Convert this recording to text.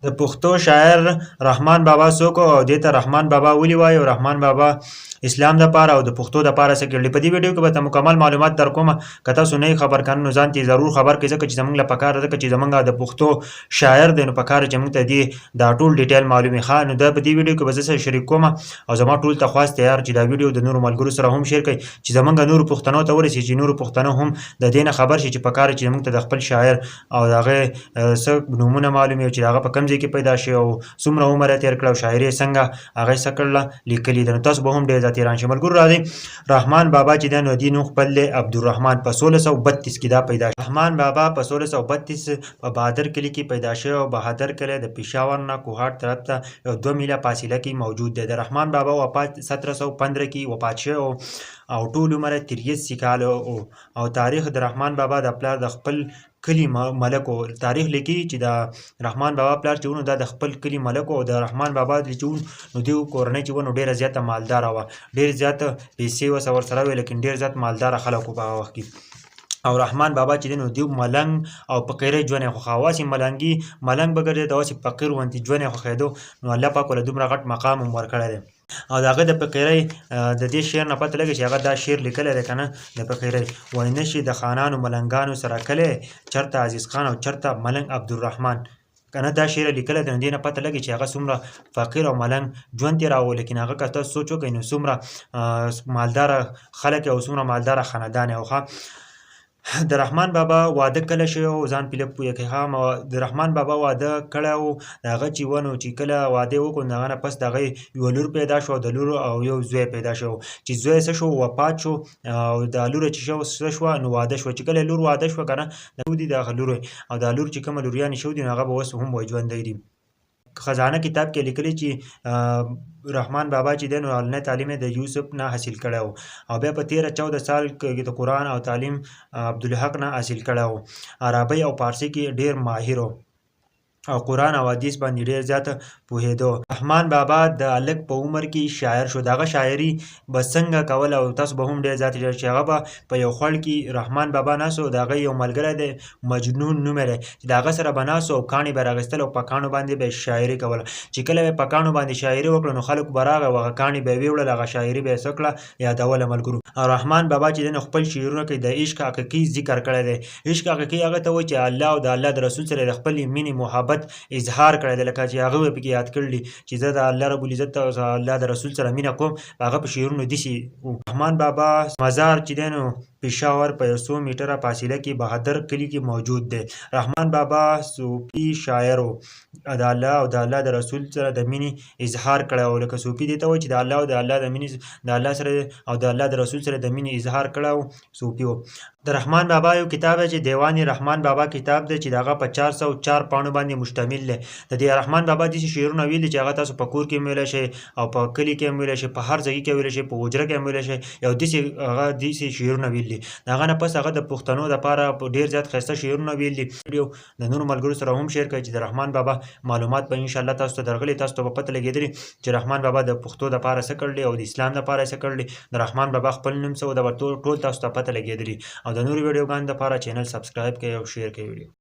د پښتو شاعر رحمان بابا څوک او دې ته رحمان بابا ولې وایي او رحمان بابا اسلام دپاره او د پښتو دپاره څه کړي. په دې ویډیو کې به ته مکمل معلومات در کومه. که تاسو نه یې خبر کنه نو ځان ته ضرور خبر کړئ، ځکه چې زموږ له پکار ده چې زموږ د پښتو شاعر دی، نو پکار چې موږ ته دې دا ټول ډیټیل معلومي ښه. نو دا په دې ویډیو کې به زه سره شریک کوم او زما ټول تخواست دی یار چې دا ویډیو د نورو ملګرو سره هم شیر کړئ چې زموږ نورو پښتنو ته ورسي، چې نورو پښتنو هم د دې نه خبر شي چې پکار چې موږ ته د خپل شاعر او د هغه څه نومونه معلوم وي چې هغه په کوم ځای کې پیدا شي او څومره عمر یې تېر کړی او شاعري یې څنګه هغه څه کړله لیکلي ده. نو تاسو به هم ډېر زیات حیران شئ. ملګرو راځئ، رحمان بابا چې دی نو دې نوم خپل دی عبدالرحمن په 1632 کې دا پیدا شو. رحمان بابا په 1632 په بهادر کلي کې پیدا شوی او بهادر کلی د پېښور نه کوهاټ طرف ته یو 2 میله فاصله کې موجود دی. د رحمان بابا وفات 1715 کې وفات شوی او ټول عمر یې 83 کاله او تاریخ د رحمان بابا د پلار د خپل کلی ملک و. تاریخ لیکي چې د رحمان بابا پلار چې ونو دا د خپل کلی ملک او د رحمان بابا چې ون نو دیو کورنۍ چې ونو ډېره زیاته مالداره وه، ډېر زیاته پیسې وسه ورسره وې، لیکن ډېر زیات مالداره خلک وو په هغه وخت کې. او رحمان بابا چې دی نو دیو ملنګ او فقیرۍ ژوند یې خوښاوه، هسې ملنګ به ګرځېده او هسې فقیر غوندې ژوند یې خوښېده. نو الله پاک ورله دومره غټ مقام هم ورکړی دی. او د هغه د فقیرۍ د دې شعر نه پته لګي چې هغه دا شعر لیکلی دی که نه د فقیرۍ، وایي نشي د خانانو ملنګانو سره کلی، چرته عزیز خان او چرته ملنګ عبدالرحمن. که نه دا شعر لیکلی دی نو دې نه پته لګي چې هغه څومره فقیر او ملنګ ژوند تېراوه. لیکن هغه که تاسو سوچ وکړئ نو څومره مالداره خلک او څومره مالداره خاندان او ښه. د رحمان بابا واده کله شوی او ځان پې لږ پوه کړئ. د رحمان بابا واده کړی و د هغه چې ونو چې کله واده یې وکړو نو هغه نه پس د هغې یوه لور پیدا شو او د لور او یو زوی پیدا شو چې زوی څه شو وفات شو او دا لوره چې څه شوه نو واده شوه. چې کله لور واده شوه که نه دي د هغه لور او دا لور چې کومه لوریانې شوي دي نو هغه به اوس هم وایي ژوندی دي. خزانه کتاب کې لیکلي چې رحمان بابا چې دی نو اولنی تعلیم یې د یوسف نه حاصل کړی و او بیا په 13-14 سال کې د قرآن او تعلیم عبدالحق نه حاصل کړی و. عربۍ او فارسي کې ډېر ماهر و او قرآن او حدیث باندې ډېر زیاته پوهېده. رحمان بابا د هلک په عمر کې شاعر شو. د هغه شاعري به څنګه کوله او تاسو به هم ډېر زیات چې هغه به په یو خوړ کې رحمان بابا ناست و، د هغه یو ملګری دی مجنون نوم یې دی چې د هغه سره به ناست و او کاڼي به یې راغېستل او په کاڼو باندې به یې شاعري کوله. چې کله به یې په کاڼو باندې شاعري وکړه نو خلکو به راغی او هغه کاڼي به یې ویوړل، هغه شاعري به یې څه کړه یادوله ملګرو. او رحمان بابا چې دی نو خپل شعرونه کې د عشق حقیقي ذکر کړی دی. عشق حقیقي هغه ته وایي چې الله او د الله د رسول سره د خپلې مینې محبت اظهار کړی دی، لکه چې هغه به پکې یاد کړي چې زه د الله رب العزت او الله د رسول سره مینه کوم. هغه په شعرونو داسې رحمان بابا مزار چې دی نو پېښور په 100 میټره فاصله کې بهادر کلي کې موجود دی. رحمان بابا صوفي شاعر و، د الله او د الله د رسول سره د مینې اظهار کړی و. لکه صوفي دې ته وایي چې د الله او د الله د مینې د الله سره او د الله د رسول سره د مینې اظهار کړی و، صوفي و. د رحمان بابا یو کتاب دی چې دیوان رحمان بابا کتاب دی چې د هغه په 404 پاڼو باندې مشتمل دی. د دې رحمان بابا داسې شعرونه ویلي چې هغه تاسو په کور کې هم ویلی شئ او په کلي کې هم ویلی شئ، په هر ځای کې ویلی شئ، په حجره کې هم ویلی شئ. یو داسې شعرونه ویلي د هغه نه پس هغه د پښتنو دپاره ډېر زیات ښایسته شعرونه ویلي. ویډیو د نورو ملګرو سره هم شیر کړئ چې د رحمان بابا معلومات به انشاءالله تاسو ته درغلي، تاسو ته به پته لګېدلي چې رحمان بابا د پښتو دپاره څه کړلي او د اسلام دپاره څه کړلي. د رحمان بابا خپل نوم څه و دا به ټول تاسو ته پته لګېدلي. او د نورو ویډیوګانو دپاره چینل سبسکرایب کړئ او شیر کړئ ویډیو.